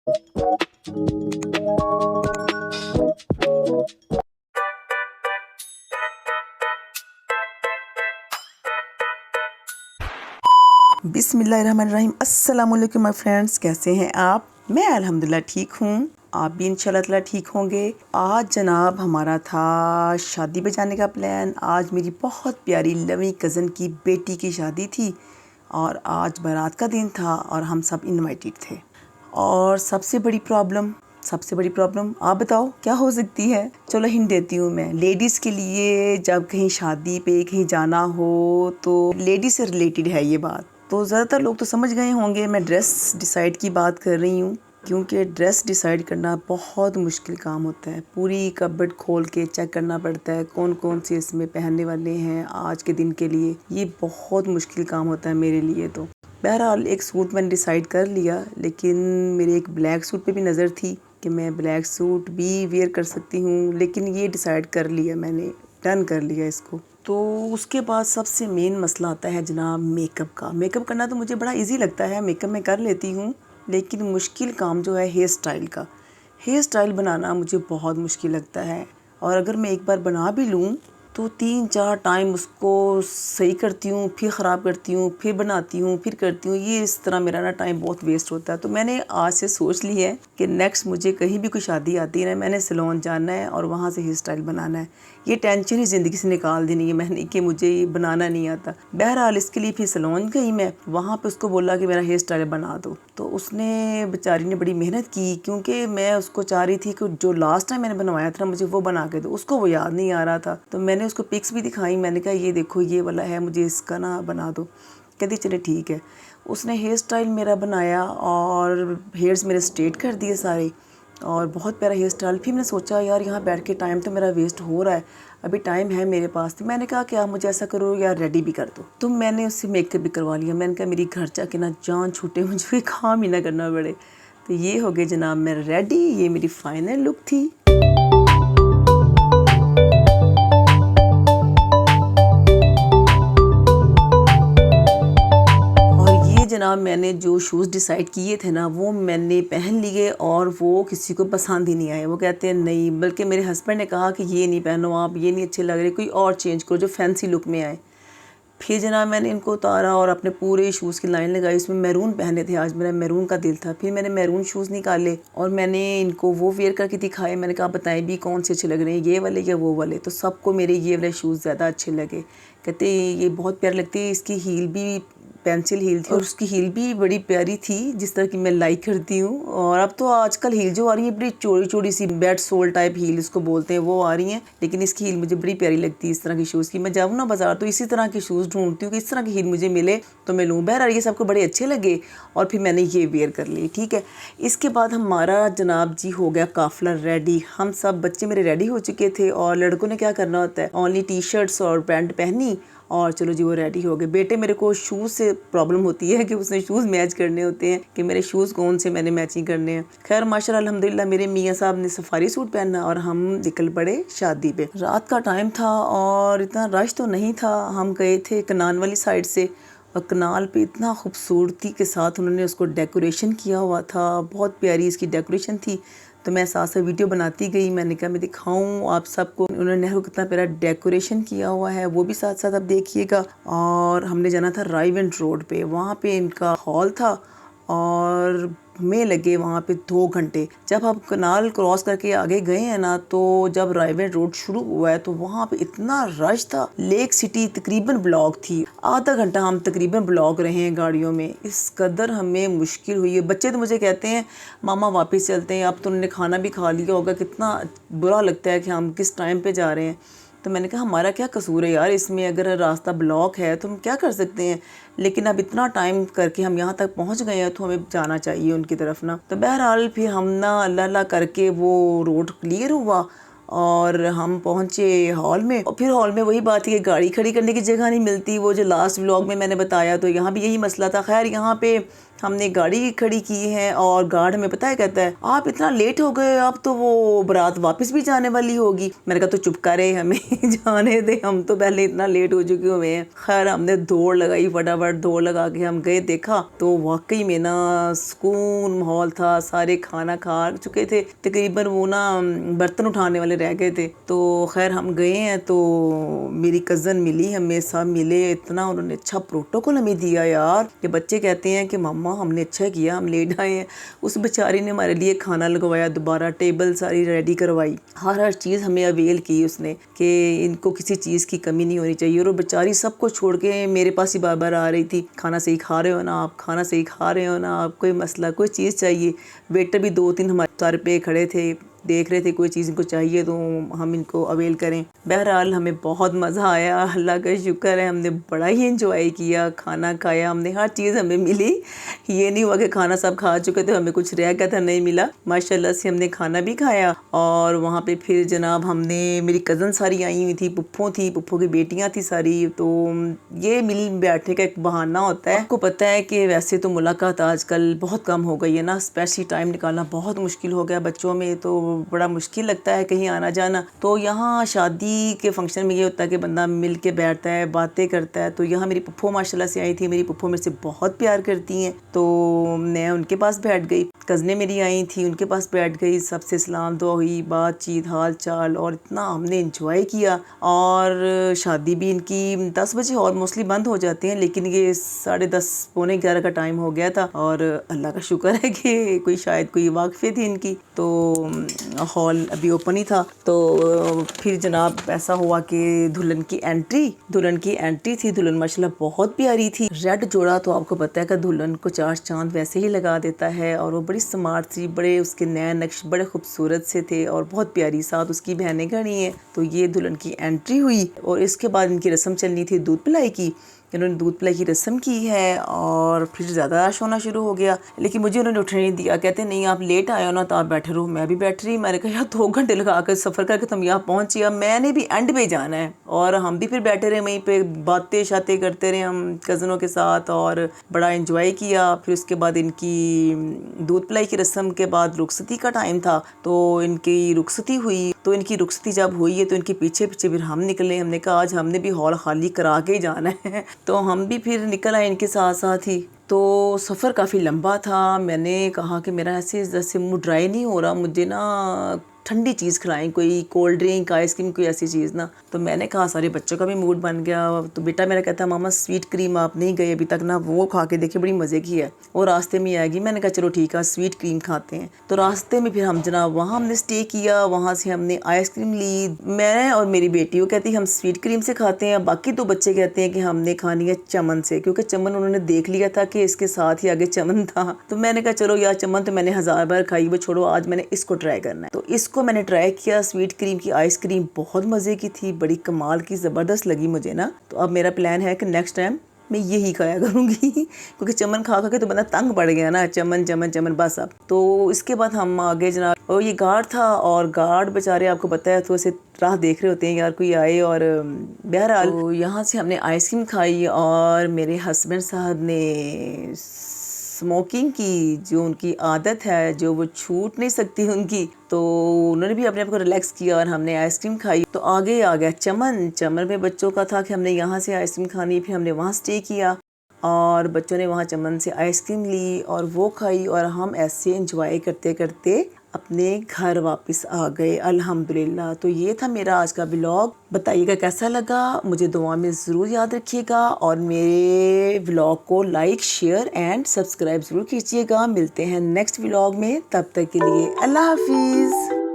बिस्मिल्लाहिर्रहमानिर्रहीम। अस्सलाम वालेकुम माय फ्रेंड्स, कैसे हैं आप? मैं अल्हम्दुलिल्लाह ठीक हूँ। आप भी इंशाल्लाह ताला ठीक होंगे। आज जनाब हमारा था शादी पे जाने का प्लान। आज मेरी बहुत प्यारी लवी कज़न की बेटी की शादी थी और आज बारात का दिन था और हम सब इनवाइटेड थे। और सबसे बड़ी प्रॉब्लम आप बताओ क्या हो सकती है? चलो हिंट देती हूँ मैं। लेडीज़ के लिए जब कहीं शादी पे कहीं जाना हो तो लेडीज़ से रिलेटेड है ये बात। तो ज़्यादातर लोग तो समझ गए होंगे मैं ड्रेस डिसाइड की बात कर रही हूँ, क्योंकि ड्रेस डिसाइड करना बहुत मुश्किल काम होता है। पूरी कबर्ड खोल के चेक करना पड़ता है कौन कौन से इसमें पहनने वाले हैं आज के दिन के लिए। ये बहुत मुश्किल काम होता है मेरे लिए। तो बहरहाल एक सूट मैंने डिसाइड कर लिया, लेकिन मेरे एक ब्लैक सूट पे भी नज़र थी कि मैं ब्लैक सूट भी वेयर कर सकती हूँ, लेकिन ये डिसाइड कर लिया मैंने, डन कर लिया इसको। तो उसके बाद सबसे मेन मसला आता है जनाब मेकअप का। मेकअप करना तो मुझे बड़ा इजी लगता है, मेकअप मैं कर लेती हूँ, लेकिन मुश्किल काम जो है हेयर स्टाइल का। हेयर स्टाइल बनाना मुझे बहुत मुश्किल लगता है और अगर मैं एक बार बना भी लूँ तो 3-4 टाइम उसको सही करती हूँ, फिर ख़राब करती हूँ, फिर बनाती हूँ, फिर करती हूँ। ये इस तरह मेरा ना टाइम बहुत वेस्ट होता है। तो मैंने आज से सोच ली है कि नेक्स्ट मुझे कहीं भी कोई शादी आती है ना, मैंने सैलून जाना है और वहाँ से हेयर स्टाइल बनाना है। ये टेंशन ही ज़िंदगी से निकाल देनी है मैंने कि मुझे ये बनाना नहीं आता। बहरहाल इसके लिए फिर सैलून गई मैं, वहाँ पे उसको बोला कि मेरा हेयर स्टाइल बना दो। तो उसने बेचारी ने बड़ी मेहनत की, क्योंकि मैं उसको चाह रही थी कि जो लास्ट टाइम मैंने बनवाया था मुझे वो बना के दो। उसको वो याद नहीं आ रहा था, तो मैंने उसको पिक्स भी दिखाई। मैंने कहा ये देखो ये वाला है, मुझे इसका ना बना दो। कहती चले ठीक है। उसने हेयर स्टाइल मेरा बनाया और हेयर्स मेरे स्ट्रेट कर दिए सारे और बहुत प्यारा हेयर स्टाइल। फिर मैंने सोचा यार यहाँ बैठ के टाइम तो मेरा वेस्ट हो रहा है, अभी टाइम है मेरे पास। तो मैंने कहा कि आप मुझे ऐसा करो यार रेडी भी कर दो। तो मैंने उससे मेकअप भी करवा लिया। मैंने कहा मेरी घर जाके ना जान छूटे, मुझे कोई काम ही ना करना पड़े। तो ये हो गए जनाब मैं रेडी। ये मेरी फाइनल लुक थी। जनाब मैंने जो शूज़ डिसाइड किए थे ना वो मैंने पहन लिए और वो किसी को पसंद ही नहीं आए। वो कहते हैं नहीं, बल्कि मेरे हस्बैंड ने कहा कि ये नहीं पहनो आप, ये नहीं अच्छे लग रहे, कोई और चेंज करो जो फैंसी लुक में आए। फिर जनाब मैंने इनको उतारा और अपने पूरे शूज़ की लाइन लगाई। उसमें मैरून पहने थे, आज मेरा मैरून का दिल था। फिर मैंने मैरून शूज़ निकाले और मैंने इनको वो वेयर करके दिखाए। मैंने कहा बताएं भी कौन से अच्छे लग रहे हैं, ये वाले या वो वाले। तो सबको मेरे ये वाले शूज़ ज़्यादा अच्छे लगे। कहते ये बहुत प्यारे लगते हैं। इसकी हील भी पेंसिल हील थी और उसकी हील भी बड़ी प्यारी थी, जिस तरह की मैं लाइक करती हूँ। और अब तो आजकल हील जो आ रही है बड़ी चौड़ी चौड़ी सी बेड सोल टाइप हील इसको बोलते हैं, वो आ रही हैं, लेकिन इसकी हील मुझे बड़ी प्यारी लगती है। इस तरह की शूज़ की मैं जाऊँ ना बाजार तो इसी तरह के शूज़ ढूंढती हूँ कि इस तरह की हील मुझे मिले तो मैं लूँ। बहरहाल ये सबको बड़े अच्छे लगे और फिर मैंने ये वेयर कर ली। ठीक है, इसके बाद हमारा जनाब जी हो गया काफ़िला रेडी। हम सब बच्चे मेरे रेडी हो चुके थे और लड़कों ने क्या करना होता है, ओनली टी शर्ट्स और पैंट पहनी और चलो जी वो रेडी हो गए। बेटे मेरे को शूज़ से प्रॉब्लम होती है कि उसने शूज़ मैच करने होते हैं कि मेरे शूज़ कौन से मैंने मैचिंग करने हैं। खैर माशाल्लाह अल्हम्दुलिल्लाह मेरे मियाँ साहब ने सफारी सूट पहना और हम निकल पड़े शादी पे। रात का टाइम था और इतना रश तो नहीं था। हम गए थे कनान वाली साइड से और कनाल पे इतना खूबसूरती के साथ उन्होंने उसको डेकोरेशन किया हुआ था, बहुत प्यारी इसकी डेकोरेशन थी। तो मैं साथ साथ वीडियो बनाती गई। मैंने कहा मैं दिखाऊं आप सबको उन्होंने नेहरू कितना प्यारा डेकोरेशन किया हुआ है, वो भी साथ साथ आप देखिएगा। और हमने जाना था रायवेंट रोड पे, वहाँ पे इनका हॉल था और हमें लगे वहाँ पे 2 घंटे। जब हम कनाल क्रॉस करके आगे गए हैं ना, तो जब रायवेंट रोड शुरू हुआ है तो वहाँ पे इतना रश था। लेक सिटी तकरीबन ब्लॉक थी। आधा घंटा हम तकरीबन ब्लॉक रहे हैं गाड़ियों में। इस कदर हमें मुश्किल हुई है। बच्चे तो मुझे कहते हैं मामा वापस चलते हैं, अब तो उन्होंने खाना भी खा लिया होगा। कितना बुरा लगता है कि हम किस टाइम पे जा रहे हैं। तो मैंने कहा हमारा क्या कसूर है यार इसमें, अगर रास्ता ब्लॉक है तो हम क्या कर सकते हैं, लेकिन अब इतना टाइम करके हम यहाँ तक पहुँच गए हैं तो हमें जाना चाहिए उनकी तरफ ना। तो बहरहाल फिर हम ना अल्लाह अल्लाह करके वो रोड क्लियर हुआ और हम पहुँचे हॉल में। और फिर हॉल में वही बात है कि गाड़ी खड़ी करने की जगह नहीं मिलती, वो जो लास्ट व्लॉग में मैंने बताया, तो यहाँ भी यही मसला था। खैर यहाँ पे हमने गाड़ी खड़ी की है और गार्ड हमें पता है कहता है आप इतना लेट हो गए, अब तो वो बारात वापस भी जाने वाली होगी। मैंने कहा तो चुप करे, हमें जाने दे, हम तो पहले इतना लेट हो चुके हुए हैं। खैर हमने दौड़ लगाई, फटाफट दौड़ लगा के हम गए, देखा तो वाकई में ना सुकून माहौल था। सारे खाना खा चुके थे, तकरीबन वो ना बर्तन उठाने वाले रह गए थे। तो खैर हम गए हैं तो मेरी कज़न मिली, हमें सब मिले, इतना उन्होंने अच्छा प्रोटोकॉल हमें दिया यार। ये बच्चे कहते हैं कि मम्मा हमने अच्छा किया हम लेट आए हैं। उस बेचारी ने हमारे लिए खाना लगवाया, दोबारा टेबल सारी रेडी करवाई, हर चीज़ हमें अवेल की उसने कि इनको किसी चीज़ की कमी नहीं होनी चाहिए। और वो बेचारी सबको छोड़ के मेरे पास ही बार बार आ रही थी, खाना सही खा रहे हो ना आप, खाना सही खा रहे हो ना आप, कोई मसला कोई चीज़ चाहिए। वेटर भी 2-3 हमारे सर पे खड़े थे, देख रहे थे कोई चीज़ इनको चाहिए तो हम इनको अवेल करें। बहरहाल हमें बहुत मज़ा आया, अल्लाह का शुक्र है, हमने बड़ा ही एंजॉय किया, खाना खाया हमने, हर चीज़ हमें मिली। ये नहीं हुआ कि खाना सब खा चुके थे हमें कुछ रह गया था नहीं मिला, माशाल्लाह से हमने खाना भी खाया। और वहाँ पे फिर जनाब हमने, मेरी कज़न सारी आई हुई थी, पुप्पो थी, पुप्पो की बेटियाँ थी सारी, तो ये मिल बैठने का एक बहाना होता है। आपको पता है कि वैसे तो मुलाकात आजकल बहुत कम हो गई है ना, स्पेशली टाइम निकालना बहुत मुश्किल हो गया बच्चों में, तो बड़ा मुश्किल लगता है कहीं आना जाना। तो यहाँ शादी के फंक्शन में ये होता है कि बंदा मिल के बैठता है, बातें करता है। तो यहाँ मेरी पुप्पो माशाल्लाह से आई थी, मेरी पुप्पो मेरे से बहुत प्यार करती हैं, तो मैं उनके पास बैठ गई। कज़नें मेरी आई थी, उनके पास बैठ गई, सबसे सलाम दुआ हुई, बातचीत हाल चाल, और इतना हमने इंजॉय किया। और शादी भी इनकी 10 बजे और मोस्टली बंद हो जाती हैं, लेकिन ये 10:30 पौने 11 का टाइम हो गया था। और अल्लाह का शुक्र है कि कोई शायद कोई वाक़फ़े थी इनकी, तो हॉल अभी ओपन ही था। तो फिर जनाब ऐसा हुआ कि दुल्हन की एंट्री थी। दुल्हन माशाल्लाह बहुत प्यारी थी, रेड जोड़ा तो आपको पता है कि दुल्हन को 4 चांद वैसे ही लगा देता है। और वो बड़ी स्मार्ट थी, बड़े उसके नए नक्श बड़े खूबसूरत से थे और बहुत प्यारी, साथ उसकी बहनें खड़ी हैं। तो ये दुल्हन की एंट्री हुई और इसके बाद इनकी रस्म चलनी थी दूध पिलाई की। इन्होंने दूध पिलाई की रस्म की है और फिर ज़्यादा रश होना शुरू हो गया, लेकिन मुझे उन्होंने उठने नहीं दिया। कहते नहीं आप लेट आए हो ना तो आप बैठे रहो। मैं भी बैठ रही, मैंने कहा यार 2 घंटे लगा कर सफ़र करके तुम यहाँ पहुँची, अब मैंने भी एंड पे जाना है। और हम भी फिर बैठे रहे वहीं पे, बातें शातें करते रहे हम कज़नों के साथ और बड़ा इंजॉय किया। फिर उसके बाद इनकी दूध पिलाई की रस्म के बाद रुखसती का टाइम था, तो इनकी रुखसती हुई। तो इनकी रुखसती जब हुई है तो इनके पीछे पीछे फिर हम निकले। हमने कहा आज हमने भी हॉल खाली करा के ही जाना है, तो हम भी फिर निकल आए इनके साथ साथ ही। तो सफ़र काफ़ी लंबा था। मैंने कहा कि मेरा ऐसे जैसे मुँह ड्राई नहीं हो रहा, मुझे ना ठंडी चीज़ खिलाएं, कोई कोल्ड ड्रिंक आइसक्रीम कोई ऐसी चीज़ ना। तो मैंने कहा सारे बच्चों का भी मूड बन गया। तो बेटा मेरा कहता मामा स्वीट क्रीम आप नहीं गए अभी तक ना, वो खा के देखिए बड़ी मज़े की है, वो रास्ते में आएगी। मैंने कहा चलो ठीक है स्वीट क्रीम खाते हैं। तो रास्ते में फिर हम जनाब वहाँ हमने स्टे किया, वहाँ से हमने आइसक्रीम ली, मैं और मेरी बेटी। वो कहती हम स्वीट क्रीम से खाते हैं, बाकी 2 बच्चे कहते हैं कि हमने खानी है चमन से, क्योंकि चमन उन्होंने देख लिया था कि इसके साथ ही आगे चमन था। तो मैंने कहा चलो यार चमन तो मैंने 1000 बार खाई, वो छोड़ो आज मैंने इसको ट्राई करना है। तो इसको मैंने ट्राई किया। स्वीट क्रीम की आइसक्रीम बहुत मज़े की थी, बड़ी कमाल की, ज़बरदस्त लगी मुझे ना। तो अब मेरा प्लान है कि नेक्स्ट टाइम मैं यही खाया करूँगी क्योंकि चमन खा खा के तो बंदा तंग पड़ गया ना, चमन चमन चमन बस। अब तो इसके बाद हम आगे जनाब, और ये गार्ड था, और गार्ड बेचारे आपको पता है तो ऐसे राह देख रहे होते हैं यार कोई आए। और बहरहाल तो यहाँ से हमने आइसक्रीम खाई और मेरे हस्बैंड साहब ने स्मोकिंग की जो उनकी आदत है, जो वो छूट नहीं सकती उनकी, तो उन्होंने भी अपने आप को रिलैक्स किया और हमने आइसक्रीम खाई। तो आगे आ गया चमन में बच्चों का था कि हमने यहाँ से आइसक्रीम खानी, फिर हमने वहाँ स्टे किया और बच्चों ने वहाँ चमन से आइसक्रीम ली और वो खाई और हम ऐसे एंजॉय करते करते अपने घर वापस आ गए अल्हम्दुलिल्लाह। तो ये था मेरा आज का व्लॉग। बताइएगा कैसा लगा, मुझे दुआ में ज़रूर याद रखिएगा और मेरे व्लॉग को लाइक शेयर एंड सब्सक्राइब ज़रूर कीजिएगा। मिलते हैं नेक्स्ट व्लॉग में, तब तक के लिए अल्लाह हाफिज़।